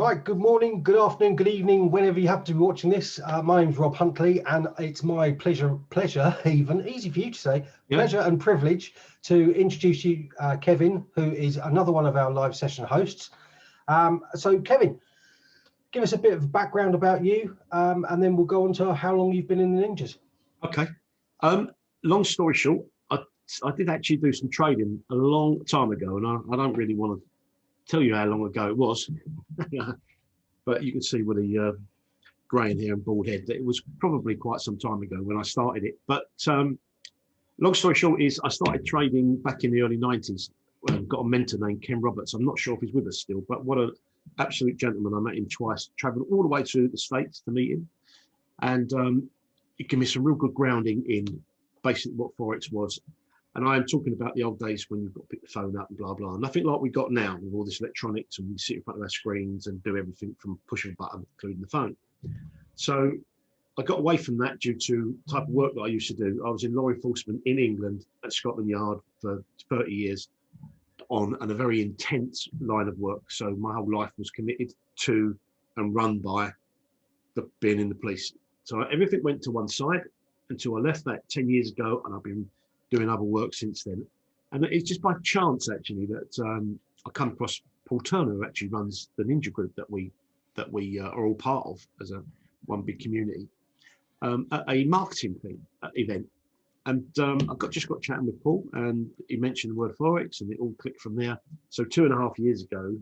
Right, good morning, good afternoon, good evening, whenever you happen to be watching this. My name's Rob Huntley, and it's my pleasure, even easy for you to say, pleasure and privilege to introduce you, Kevin, who is another one of our live session hosts. So Kevin, give us a bit of background about you, and then we'll go on to how long you've been in the Ninjas. Okay. Long story short, I did actually do some trading a long time ago, and I don't really want to tell you how long ago it was, but you can see with the grey hair and bald head that it was probably quite some time ago when I started it. But long story short is I started trading back in the early 90s. Got a mentor named Ken Roberts. I'm not sure if he's with us still, but what an absolute gentleman. I met him twice, travelled all the way to the States to meet him. And it gave me some real good grounding in basically what Forex was. And I am talking about the old days when you've got to pick the phone up and blah, blah. Nothing like we got now with all this electronics, and we sit in front of our screens and do everything from pushing a button, including the phone. So I got away from that due to the type of work that I used to do. I was in law enforcement in England at Scotland Yard for 30 years on a very intense line of work. So my whole life was committed to and run by being in the police. So everything went to one side until I left that 10 years ago, and I've been doing other work since then. And it's just by chance actually that I come across Paul Turner, who actually runs the Ninja group that we are all part of as a one big community, at a marketing event. And I just got chatting with Paul, and he mentioned the word Forex, and it all clicked from there. So 2.5 years ago,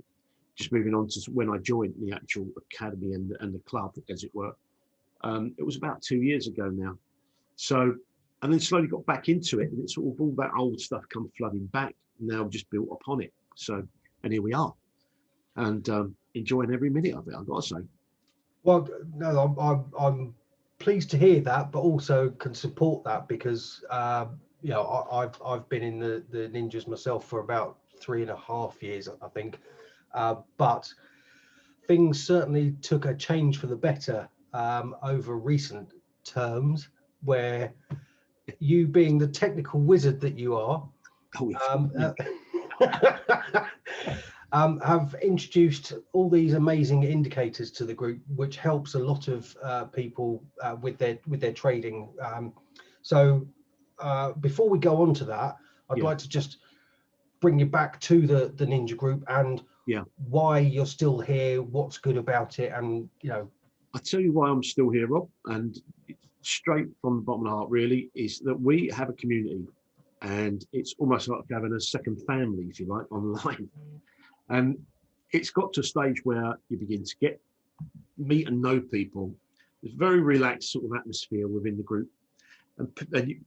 just moving on to when I joined the actual academy and the club, as it were, it was about 2 years ago now. So, and then slowly got back into it, and it's sort of all that old stuff come flooding back. Now I've just built upon it. So, and here we are, and enjoying every minute of it, I've got to say. Well, no, I'm pleased to hear that, but also can support that because you know, I've been in the Ninjas myself for about 3.5 years, I think, but things certainly took a change for the better over recent terms, where you being the technical wizard that you are, have introduced all these amazing indicators to the group, which helps a lot of people with their trading. So before we go on to that, I'd like to just bring you back to the Ninja group and why you're still here, what's good about it, and you know. I'll tell you why I'm still here, Rob, and straight from the bottom of the heart really is that we have a community, and it's almost like having a second family, if you like, online. And it's got to a stage where you begin to meet and know people. There's a very relaxed sort of atmosphere within the group, and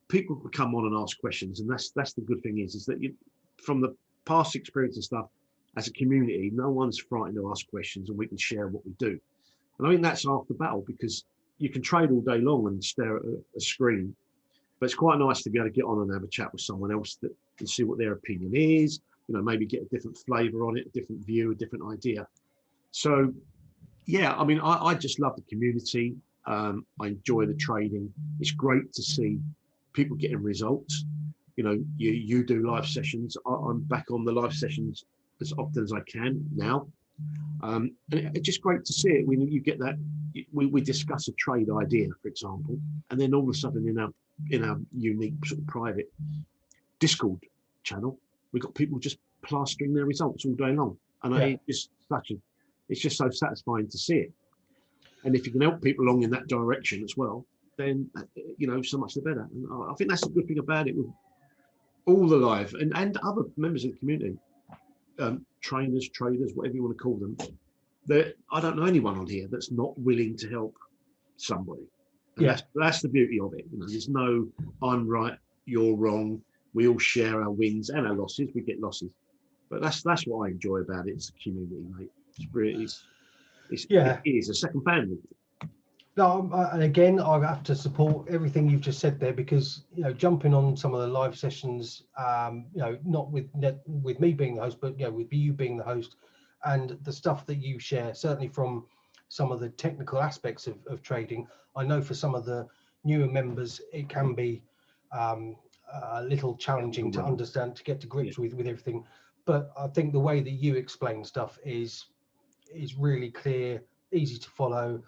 people can come on and ask questions. And that's the good thing is that from the past experience and stuff, as a community, no one's frightened to ask questions, and we can share what we do. And I think that's half the battle, because you can trade all day long and stare at a screen, but it's quite nice to be able to get on and have a chat with someone else that can see what their opinion is, you know, maybe get a different flavor on it, a different view, a different idea. So, yeah, I mean, I just love the community. I enjoy the trading. It's great to see people getting results. You know, you do live sessions. I'm back on the live sessions as often as I can now. And it's just great to see it when you get that. We discuss a trade idea, for example, and then all of a sudden in our unique sort of private Discord channel, we've got people just plastering their results all day long, and it's just so satisfying to see it. And if you can help people along in that direction as well, then you know, so much the better. And I think that's a good thing about it with all the live and other members of the community, trainers, traders, whatever you want to call them. I don't know anyone on here that's not willing to help somebody. And that's the beauty of it. You know, there's no I'm right, you're wrong. We all share our wins and our losses. We get losses, but that's what I enjoy about it. It's a community, mate. It is a second family. No, and again, I have to support everything you've just said there, because you know, jumping on some of the live sessions, you know, not with me being the host, but you know, with you being the host, and the stuff that you share, certainly from some of the technical aspects of trading. I know for some of the newer members, it can be a little challenging to understand, to get to grips with everything. But I think the way that you explain stuff is is really clear, easy to follow.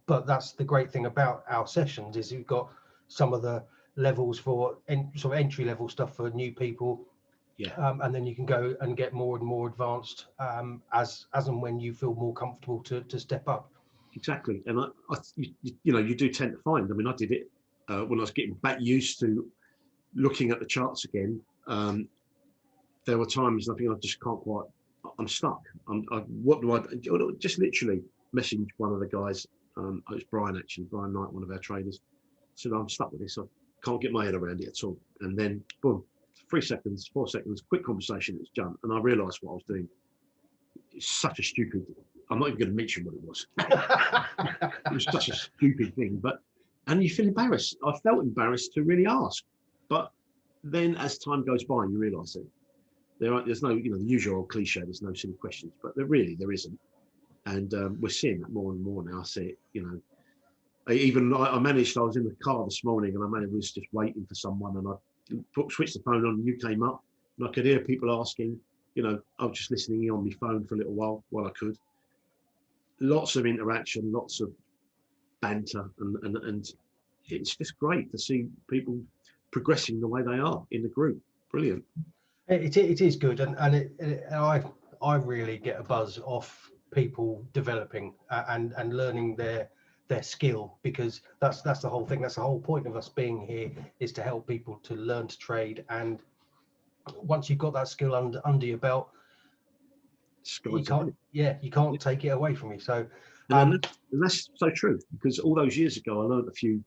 But that's the great thing about our sessions is we've got some of the levels for sort of entry level stuff for new people. Yeah. And then you can go and get more and more advanced as and when you feel more comfortable to step up. Exactly. And you do tend to find, I mean, I did it when I was getting back used to looking at the charts again. There were times I think I just can't quite, I'm stuck. What do I do? Just literally message one of the guys. It was Brian Knight, one of our traders. Said, I'm stuck with this. I can't get my head around it at all. And then, boom, 3 seconds, 4 seconds, quick conversation, it's done. And I realised what I was doing. It's such a stupid, I'm not even going to mention what it was. It was such a stupid thing. And you feel embarrassed. I felt embarrassed to really ask. But then as time goes by, you realise that there's no, the usual old cliche, there's no silly questions, but there isn't. And we're seeing that more and more now. I see it, I managed, I was in the car this morning and I was just waiting for someone and I switched the phone on and you came up and I could hear people asking, I was just listening in on my phone for a little while I could. Lots of interaction, lots of banter and it's just great to see people progressing the way they are in the group. Brilliant. It is good, and I really get a buzz off people developing and learning their skill, because that's the whole thing. That's the whole point of us being here, is to help people to learn to trade. And once you've got that skill under your belt, you can't take it away from you. So and that's so true, because all those years ago I learned a few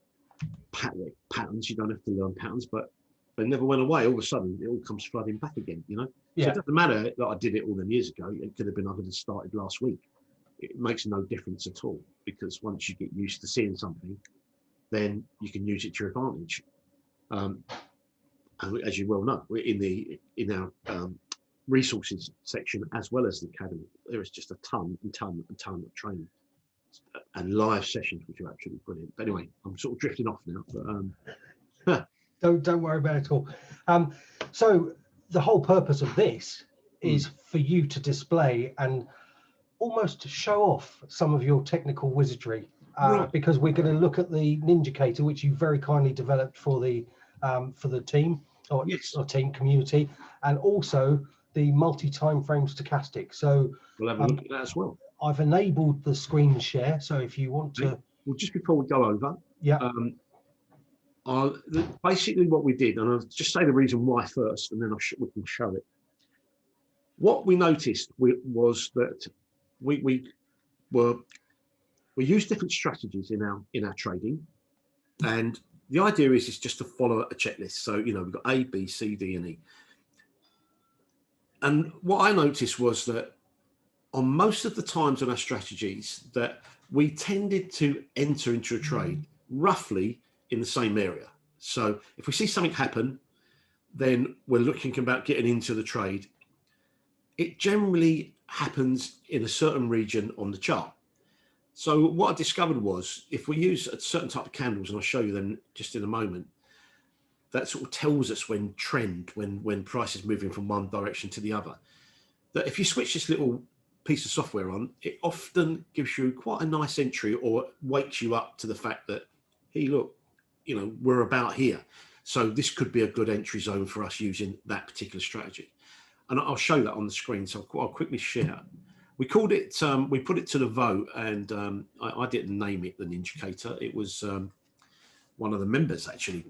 patterns. You don't have to learn patterns, but they never went away. All of a sudden, it all comes flooding back again, So it doesn't matter that I did it all them years ago. It could have been I could have started last week. It makes no difference at all, because once you get used to seeing something, then you can use it to your advantage. And as you well know, we're in our resources section as well as the academy. There is just a ton of training and live sessions, which are absolutely brilliant. But anyway, I'm sort of drifting off now. But don't worry about it at all. So the whole purpose of this is for you to display and almost show off some of your technical wizardry, because we're going to look at the Ninjacator, which you very kindly developed for the team or team community, and also the multi-time frame stochastic. So we'll have a look at that as well. I've enabled the screen share, so if you want to, well, just before we go over, basically what we did, and I'll just say the reason why first, and then we can show it. What we noticed was that we use different strategies in our trading, and the idea is just to follow a checklist. So we've got A, B, C, D, and E. And what I noticed was that on most of the times on our strategies, that we tended to enter into a trade roughly in the same area. So if we see something happen, then we're looking about getting into the trade. It generally happens in a certain region on the chart. So what I discovered was, if we use a certain type of candles, and I'll show you them just in a moment, that sort of tells us when price is moving from one direction to the other. That if you switch this little piece of software on, it often gives you quite a nice entry, or wakes you up to the fact that, hey, look, we're about here. So this could be a good entry zone for us using that particular strategy. And I'll show that on the screen. So I'll quickly share. We called it, we put it to the vote, and I didn't name it the Ninjacator. It was one of the members actually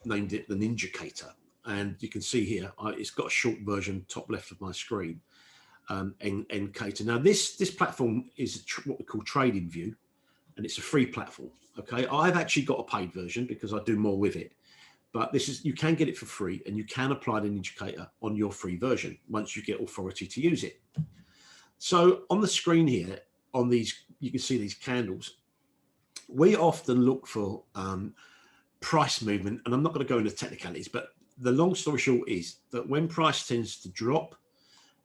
named it the Ninjacator. And you can see here, it's got a short version, top left of my screen, Ncator. Now this platform is what we call Trading View, and it's a free platform. Okay, I've actually got a paid version because I do more with it. But you can get it for free, and you can apply the Ninjacator on your free version once you get authority to use it. So on the screen here, on these, you can see these candles. We often look for price movement, and I'm not going to go into technicalities, but the long story short is that when price tends to drop,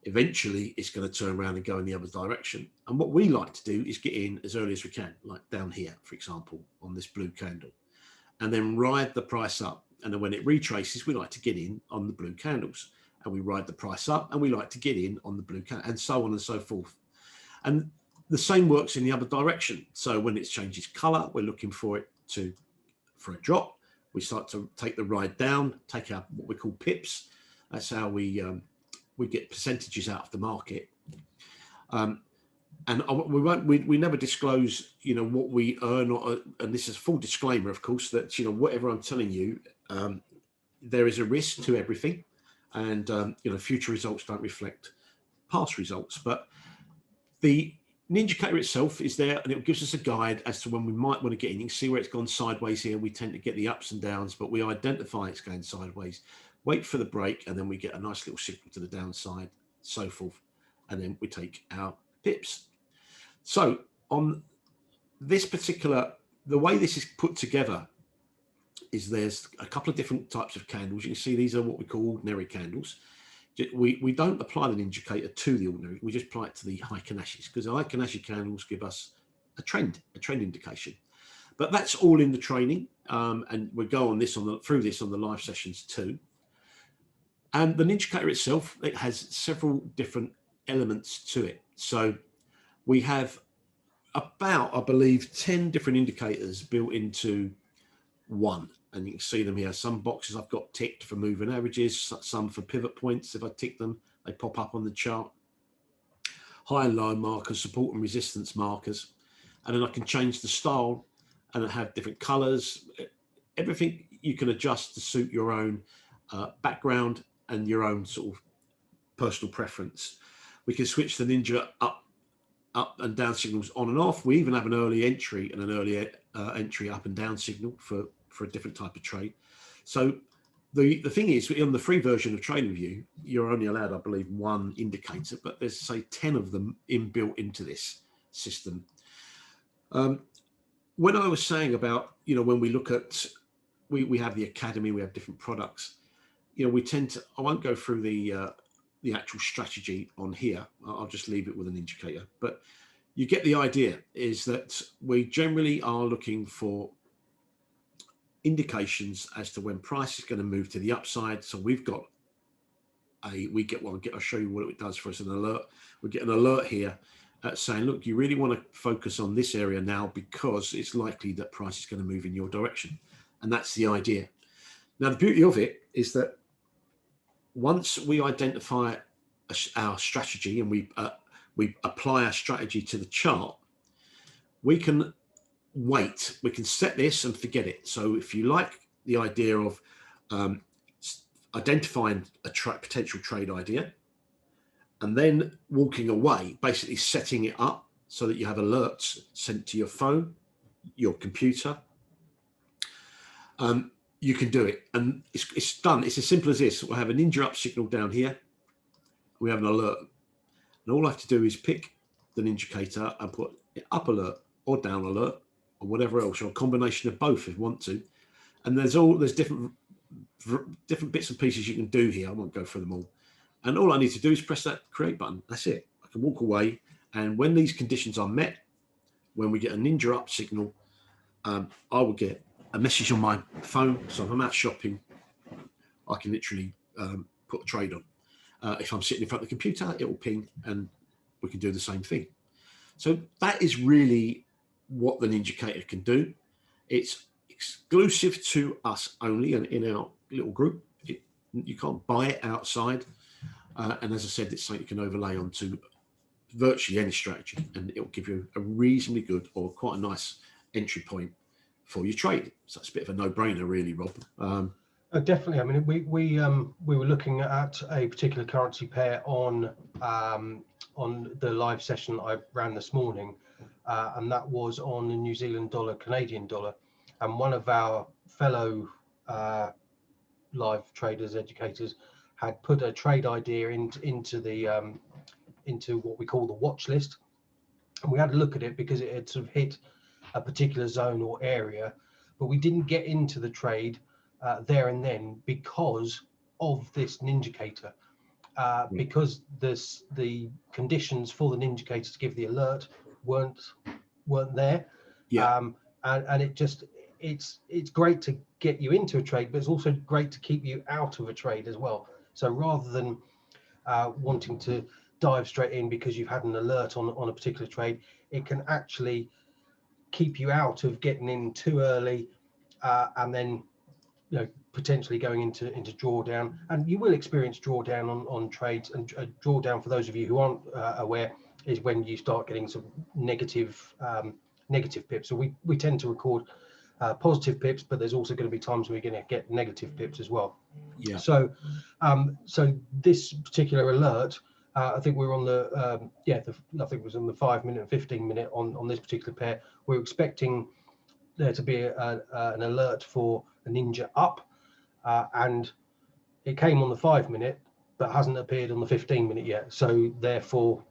eventually it's going to turn around and go in the other direction. And what we like to do is get in as early as we can, like down here, for example, on this blue candle, and then ride the price up. And then when it retraces, we like to get in on the blue candles, and we ride the price up, and we like to get in on the blue candle, and so on and so forth. And the same works in the other direction. So when it changes color, we're looking for it for a drop. We start to take the ride down, take out what we call pips. That's how we get percentages out of the market. And we never disclose, what we earn, and this is a full disclaimer, of course, that, whatever I'm telling you, there is a risk to everything. And, future results don't reflect past results. But the Ninjacator itself is there, and it gives us a guide as to when we might want to get in. You can see where it's gone sideways here. We tend to get the ups and downs, but we identify it's going sideways, wait for the break, and then we get a nice little signal to the downside, so forth. And then we take our pips. So on this particular, the way this is put together is there's a couple of different types of candles. You can see these are what we call ordinary candles. We don't apply the Ninjacator to the ordinary. We just apply it to the Heikinashis, because the Heikinashis candles give us a trend indication. But that's all in the training, and we'll go on through this on the live sessions too. And the Ninjacator itself, it has several different elements to it. So we have about, I believe, 10 different indicators built into one. And you can see them here. Some boxes I've got ticked for moving averages, some for pivot points. If I tick them, they pop up on the chart. High and low markers, support and resistance markers. And then I can change the style and have different colors. Everything you can adjust to suit your own background and your own sort of personal preference. We can switch the Ninja up and down signals on and off. We even have an early entry and an early entry up and down signal for a different type of trade. So the thing is, in the free version of TradingView, you're only allowed, I believe, one indicator, but there's, say, 10 of them inbuilt into this system. When I was saying about, when we look at, we have the academy, we have different products, we tend to, I won't go through the actual strategy on here. I'll just leave it with an indicator. But you get the idea, is that we generally are looking for indications as to when price is going to move to the upside. So we've got I'll show you what it does for us, an alert. We get an alert here saying, look, you really want to focus on this area now because it's likely that price is going to move in your direction. And that's the idea. Now, the beauty of it is that once we identify our strategy and we apply our strategy to the chart, we can wait. We can set this and forget it. So if you like the idea of identifying a potential trade idea and then walking away, basically setting it up so that you have alerts sent to your phone, your computer, you can do it. And it's done. It's as simple as this. We'll have a Ninja up signal down here. We have an alert. And all I have to do is pick the Ninjacator and put up alert or down alert or whatever else, or a combination of both if you want to. And there's different bits and pieces you can do here. I won't go through them all. And all I need to do is press that create button. That's it. I can walk away. And when these conditions are met, when we get a Ninja up signal, I will get a message on my phone. So if I'm out shopping, I can literally put a trade on. If I'm sitting in front of the computer, it will ping and we can do the same thing. So that is really what the Ninjacator can do. It's exclusive to us only and in our little group. You can't buy it outside. And as I said, it's something you can overlay onto virtually any strategy and it will give you a reasonably good or quite a nice entry point for your trade. So it's a bit of a no-brainer really, Rob. Definitely. I mean, we were looking at a particular currency pair on the live session I ran this morning, and that was on the New Zealand dollar, Canadian dollar, and one of our fellow live traders, educators, had put a trade idea into what we call the watch list, and we had a look at it because it had sort of hit a particular zone or area, but we didn't get into the trade there and then because of this Ninjacator, because the conditions for the Ninjacator to give the alert weren't there. Yeah. And it's great to get you into a trade, but it's also great to keep you out of a trade as well. So rather than wanting to dive straight in because you've had an alert on a particular trade. It can actually keep you out of getting in too early, and then potentially going into drawdown. And you will experience drawdown on trades. And drawdown, for those of you who aren't aware, is when you start getting some negative pips. So we tend to record positive pips, but there's also going to be times where you're going to get negative pips as well. Yeah. So so this particular alert, I think we're on the I think it was on the 5 minute and 15 minute on this particular pair. We're expecting there to be an alert for a Ninja up, and it came on the 5 minute but hasn't appeared on the 15 minute yet. So therefore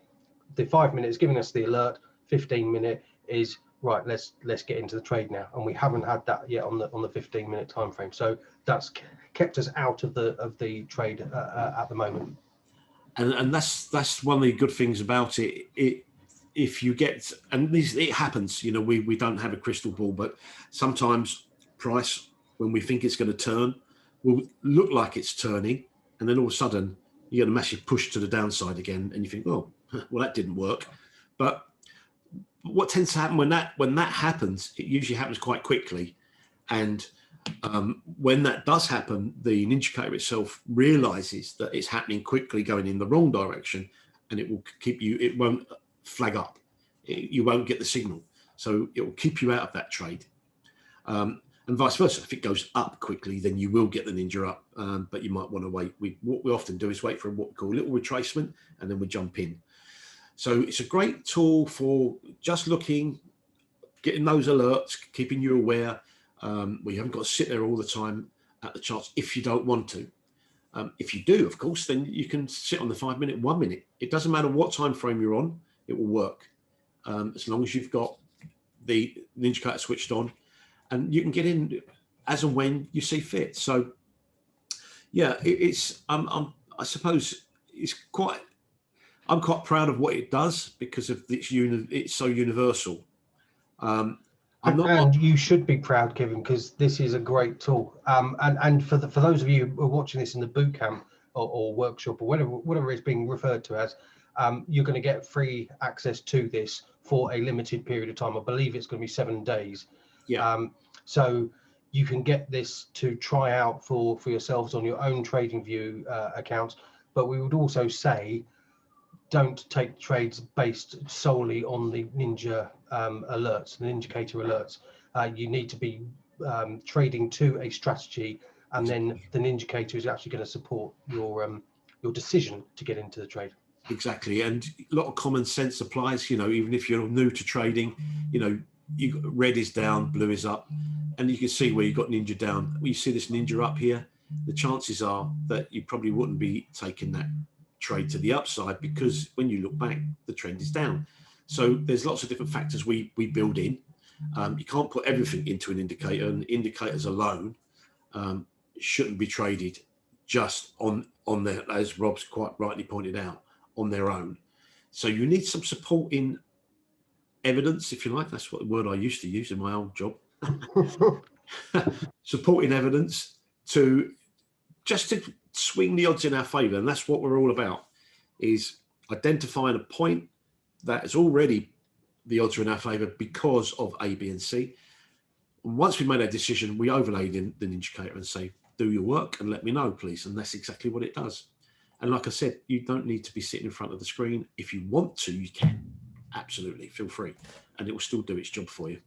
the 5 minute is giving us the alert, 15 minute is right, let's get into the trade now, and we haven't had that yet on the 15 minute time frame. So that's kept us out of the trade at the moment. And that's one of the good things about it. If you get, and it happens, we don't have a crystal ball, but sometimes price, when we think it's going to turn, will look like it's turning, and then all of a sudden you get a massive push to the downside again, and you think, oh, well, that didn't work. But what tends to happen when that happens, it usually happens quite quickly, and when that does happen, the Ninjacator itself realizes that it's happening quickly, going in the wrong direction, and it will keep you. It won't flag up. You won't get the signal, so it will keep you out of that trade. And vice versa. If it goes up quickly, then you will get the Ninja up, but you might want to wait. What we often do is wait for what we call a little retracement, and then we jump in. So it's a great tool for just looking, getting those alerts, keeping you aware. We haven't got to sit there all the time at the charts if you don't want to. If you do, of course, then you can sit on the 5 minute, 1 minute. It doesn't matter what time frame you're on, it will work. As long as you've got the Ninjacator switched on, and you can get in as and when you see fit. So yeah, it's I suppose I'm quite proud of what it does because of it's so universal. And you should be proud, Kevin, because this is a great tool. And for those of you who are watching this in the boot camp or workshop or whatever it's being referred to as, you're going to get free access to this for a limited period of time. I believe it's going to be 7 days. Yeah. So you can get this to try out for yourselves on your own TradingView accounts. But we would also say, don't take trades based solely on the Ninja alerts, the Ninjacator alerts. You need to be trading to a strategy, and then the Ninjacator is actually going to support your decision to get into the trade. Exactly, and a lot of common sense applies. Even if you're new to trading, red is down, blue is up, and you can see where you've got Ninja down. When you see this Ninja up here, the chances are that you probably wouldn't be taking that trade to the upside, because when you look back, the trend is down. So there's lots of different factors we build in. You can't put everything into an indicator, and indicators alone shouldn't be traded just on their, as Rob's quite rightly pointed out, on their own. So you need some supporting evidence, if you like. That's what the word I used to use in my old job. Supporting evidence to swing the odds in our favor. And that's what we're all about, is identifying a point that is already the odds are in our favor because of A, B, and C. And once we made our decision, we overlaid in the Ninjacator and say, do your work and let me know, please. And that's exactly what it does. And like I said, you don't need to be sitting in front of the screen. If you want to, you can. Absolutely, feel free. And it will still do its job for you.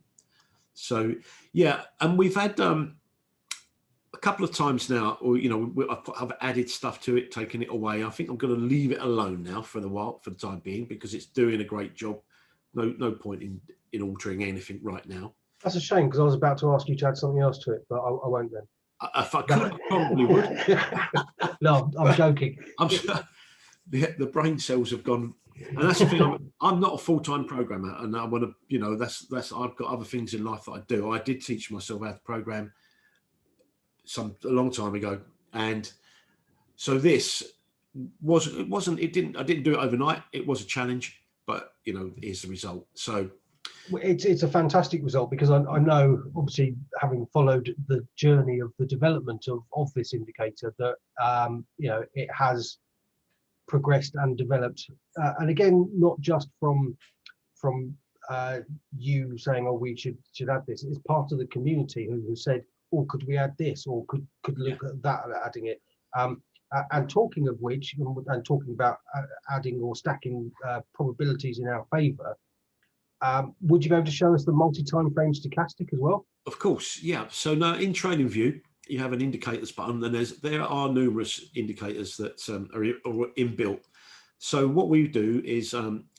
So, yeah, and we've had a couple of times now, or I've added stuff to it, taken it away. I think I'm going to leave it alone now for the time being, because it's doing a great job. No point in altering anything right now. That's a shame, because I was about to ask you to add something else to it, but I won't then. If I could, I probably would. No, I'm joking. I'm sure the brain cells have gone, and that's the thing. I'm not a full-time programmer, and I want to, that's I've got other things in life that I do. I did teach myself how to program a long time ago, and so this I didn't do it overnight. It was a challenge, but here's the result. So it's a fantastic result, because I know, obviously, having followed the journey of the development of this indicator, that it has progressed and developed, and again, not just from you saying, oh, we should add this. It's part of the community who said, oh, could we add this, or could look at that, adding it. And talking of which, and talking about adding or stacking probabilities in our favor, would you be able to show us the multi-time frame stochastic as well? Of course, yeah. So now in TradingView, you have an indicators button, and there are numerous indicators that are inbuilt. So what we do is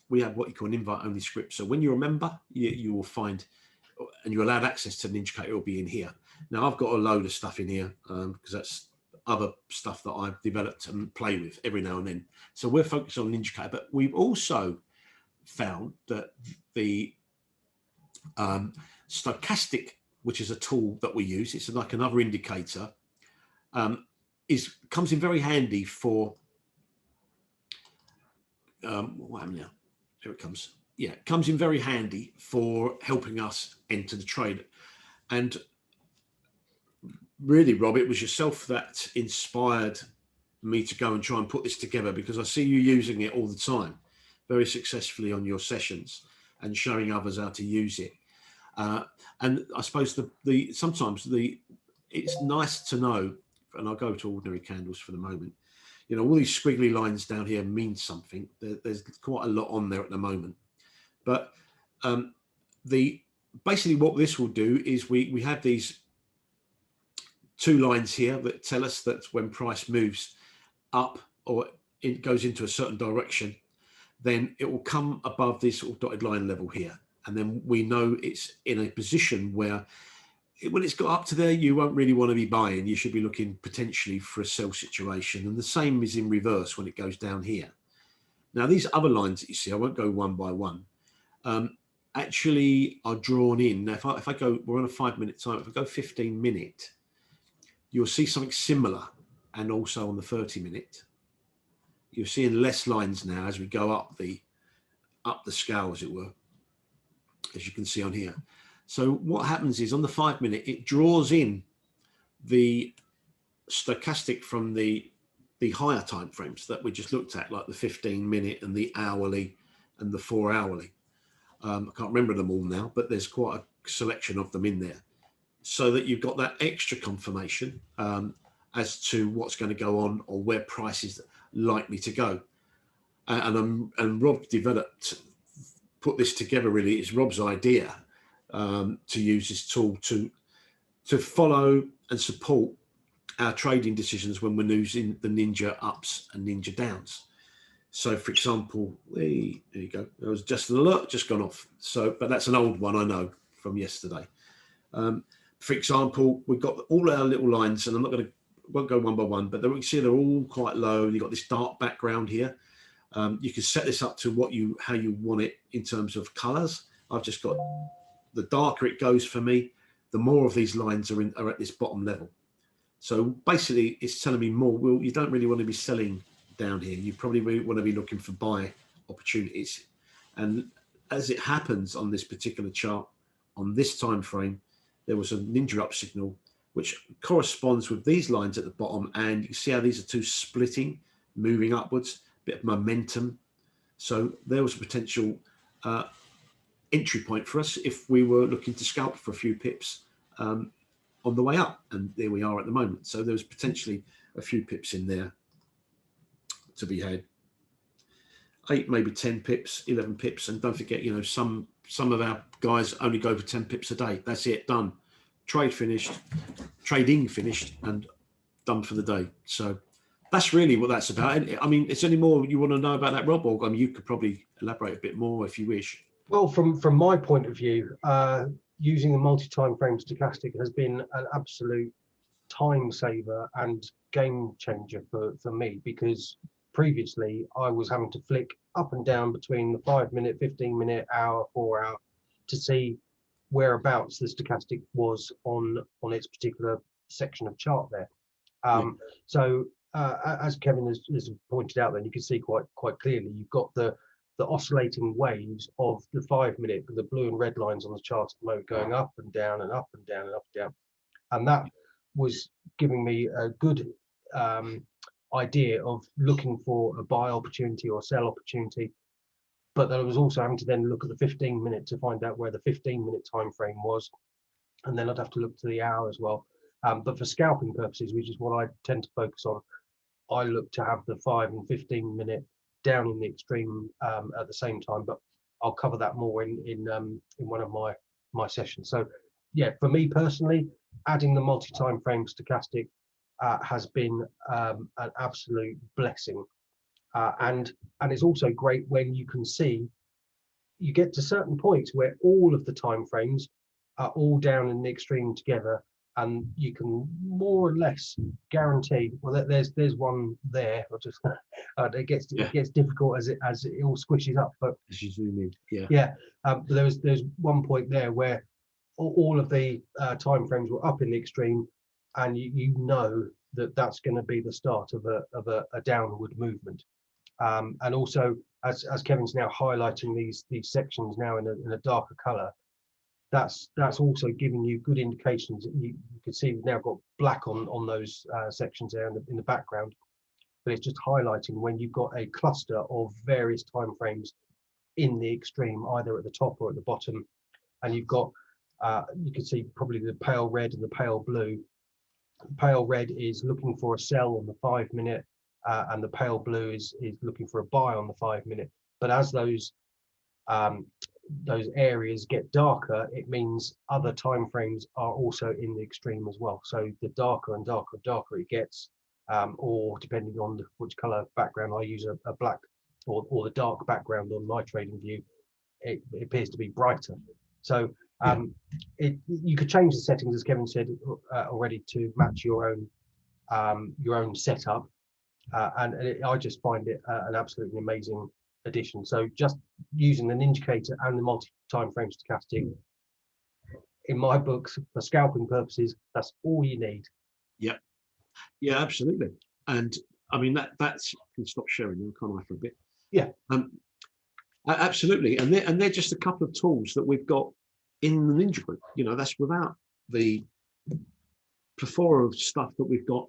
we have what you call an invite-only script. So when you're a member, you will find, and you're allowed access to Ninjacator, it will be in here. Now I've got a load of stuff in here because that's other stuff that I've developed and play with every now and then. So we're focused on Ninjacator, but we've also found that the stochastic, which is a tool that we use, it's like another indicator, comes in very handy for what happened now? Here it comes. Yeah, it comes in very handy for helping us enter the trade. And really, Rob, it was yourself that inspired me to go and try and put this together, because I see you using it all the time, very successfully on your sessions and showing others how to use it. And I suppose sometimes it's nice to know, and I'll go to ordinary candles for the moment. You know, all these squiggly lines down here mean something. There's quite a lot on there at the moment. But basically what this will do is we have these two lines here that tell us that when price moves up or it goes into a certain direction, then it will come above this sort of dotted line level here. And then we know it's in a position where when it's got up to there, you won't really want to be buying. You should be looking potentially for a sell situation. And the same is in reverse when it goes down here. Now, these other lines that you see, I won't go one by one, actually are drawn in. Now, if I go, we're on a 5-minute time. If I go 15-minute, you'll see something similar. And also on the 30-minute, you're seeing less lines now as we go up the scale, as it were, as you can see on here. So what happens is on the 5-minute, it draws in the stochastic from the higher time frames that we just looked at, like the 15-minute and the hourly and the 4-hourly. I can't remember them all now, but there's quite a selection of them in there, so that you've got that extra confirmation as to what's going to go on or where price is likely to go. And Rob put this together. Really, it's Rob's idea to use this tool to follow and support our trading decisions when we're using the Ninja ups and Ninja downs. So, for example, there you go. There was just an alert just gone off. So, but that's an old one I know from yesterday. For example, we've got all our little lines, and won't go one by one, but we can see they're all quite low. You've got this dark background here. You can set this up to how you want it in terms of colors. I've just got, the darker it goes for me, the more of these lines are at this bottom level. So basically it's telling me more. Well, you don't really want to be selling down here. You probably really want to be looking for buy opportunities. And as it happens on this particular chart, on this time frame, there was a Ninja up signal, which corresponds with these lines at the bottom. And you can see how these are two splitting, moving upwards, bit of momentum. So there was a potential entry point for us if we were looking to scalp for a few pips on the way up. And there we are at the moment. So there was potentially a few pips in there to be had. 8, maybe 10 pips, 11 pips. And don't forget, you know, some of our guys only go for 10 pips a day. That's it, done. Trading finished and done for the day. So that's really what that's about. I mean, is there any more you want to know about that, Rob? Or you could probably elaborate a bit more if you wish. Well, from my point of view, using a multi-time frame stochastic has been an absolute time saver and game changer for me, because previously I was having to flick up and down between the 5-minute, 15-minute, hour, 4-hour to see whereabouts the stochastic was on its particular section of chart there. So as Kevin has pointed out, then you can see quite clearly you've got the oscillating waves of the 5-minute, the blue and red lines on the chart at the moment going up and down and up and down and up and down, and that was giving me a good idea of looking for a buy opportunity or sell opportunity, but then I was also having to then look at the 15-minute to find out where the 15-minute time frame was, and then I'd have to look to the hour as well. But for scalping purposes, which is what I tend to focus on, I look to have the 5 and 15-minute down in the extreme at the same time. But I'll cover that more in one of my sessions. So yeah, for me personally, adding the multi-time frame stochastic has been an absolute blessing, and it's also great when you can see, you get to certain points where all of the time frames are all down in the extreme together, and you can more or less guarantee. Well, there's one there. I'll just it gets difficult as it all squishes up. But as you zoom in, yeah. But there's one point there where all of the time frames were up in the extreme, and you know that that's going to be the start of a downward movement. And also, as Kevin's now highlighting these sections now in a darker color, that's also giving you good indications. You can see we've now got black on those sections there in the background, but it's just highlighting when you've got a cluster of various time frames in the extreme, either at the top or at the bottom, and you've got you can see probably the pale red and the pale blue. Pale red is looking for a sell on the 5-minute, and the pale blue is looking for a buy on the 5-minute. But as those areas get darker, it means other time frames are also in the extreme as well. So the darker and darker it gets, or depending on which color background I use, a black or the dark background on my trading view, it appears to be brighter. So you could change the settings, as Kevin said already, to match your own setup, and I just find it an absolutely amazing addition. So just using the Ninjacator and the multi-time frame stochastic, in my books, for scalping purposes, that's all you need. Yeah, absolutely. And I mean that's, can stop sharing them, can't I, for a bit? Yeah. Absolutely. And they're just a couple of tools that we've got in the Ninja Group. You know, that's without the plethora of stuff that we've got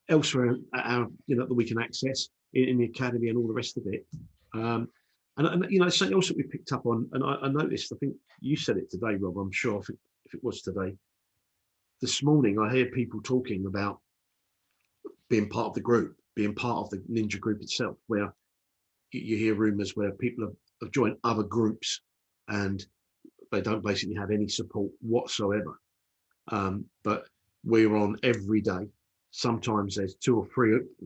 elsewhere at our, that we can access in the academy and all the rest of it. And something else that we picked up on, and I noticed, I think you said it today, Rob, I'm sure if it was today, this morning, I hear people talking about being part of the group, being part of the Ninja Group itself, where you hear rumors where people have joined other groups and they don't basically have any support whatsoever. But we're on every day. Sometimes there's 2 or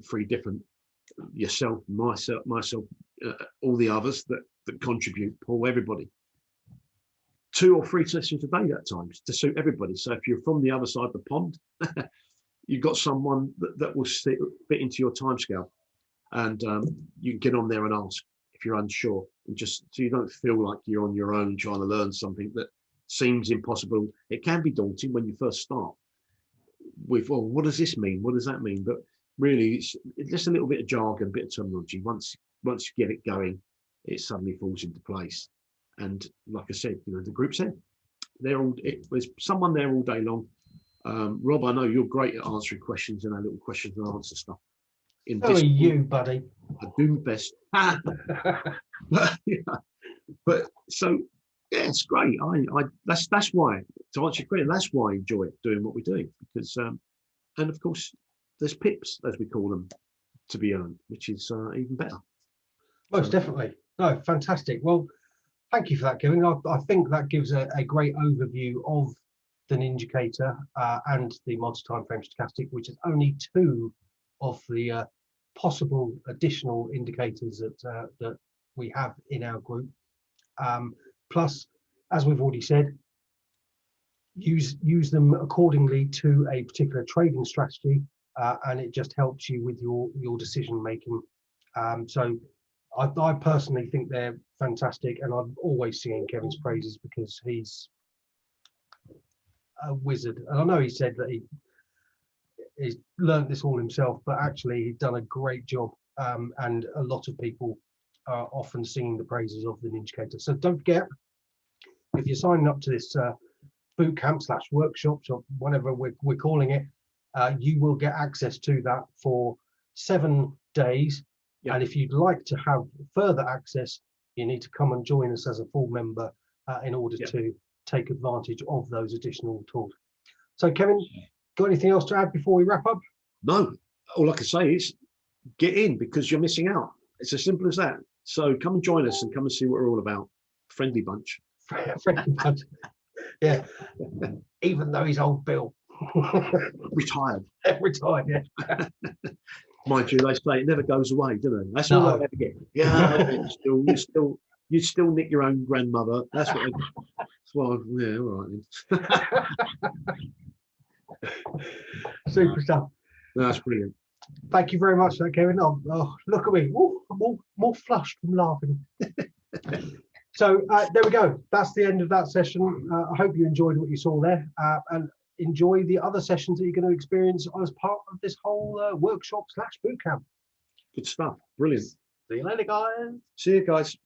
3 different, yourself, myself, all the others that contribute, Paul, everybody. 2 or 3 sessions a day at times to suit everybody. So if you're from the other side of the pond, you've got someone that will fit into your timescale, and you can get on there and ask if you're unsure, and just so you don't feel like you're on your own trying to learn something that seems impossible. It can be daunting when you first start with, well, what does this mean? What does that mean? But really, it's just a little bit of jargon, a bit of terminology. Once you get it going, it suddenly falls into place. And like I said, the group said, there's someone there all day long. Rob, I know you're great at answering questions and our little questions and answer stuff. So are you, buddy? I do my best. But so yeah, it's great. That's why, to answer your question, that's why I enjoy doing what we're doing, because and of course there's pips, as we call them, to be earned, which is even better. Most definitely. No, fantastic. Well, thank you for that, Kevin. I think that gives a great overview of the Ninjacator and the multi-time frame stochastic, which is only 2 of the possible additional indicators that we have in our group. Plus, as we've already said, use them accordingly to a particular trading strategy, and it just helps you with your decision making. So I personally think they're fantastic, and I'm always singing Kevin's praises because he's a wizard. And I know he said that he's learned this all himself, but actually he's done a great job, and a lot of people are often singing the praises of the Ninjacator. So don't forget, if you're signing up to this boot camp /workshops or whatever we're calling it, you will get access to that for 7 days. Yep. And if you'd like to have further access, you need to come and join us as a full member in order to take advantage of those additional tools. So Kevin, got anything else to add before we wrap up? No, all I can say is get in, because you're missing out. It's as simple as that. So come and join us and come and see what we're all about. Friendly bunch. Friendly bunch. Yeah. Even though he's old Bill. Retired. Retired, yeah. Mind you, they say it never goes away, do they? That's all I ever get. Yeah, you still nick your own grandmother. That's what. Yeah, all right then. Super stuff. That's brilliant. Thank you very much for that, Kevin. Oh, look at me. Ooh, I'm more flushed from laughing. So there we go. That's the end of that session. I hope you enjoyed what you saw there, and enjoy the other sessions that you're going to experience as part of this whole workshop / bootcamp. Good stuff. Brilliant. See you later, guys. See you guys.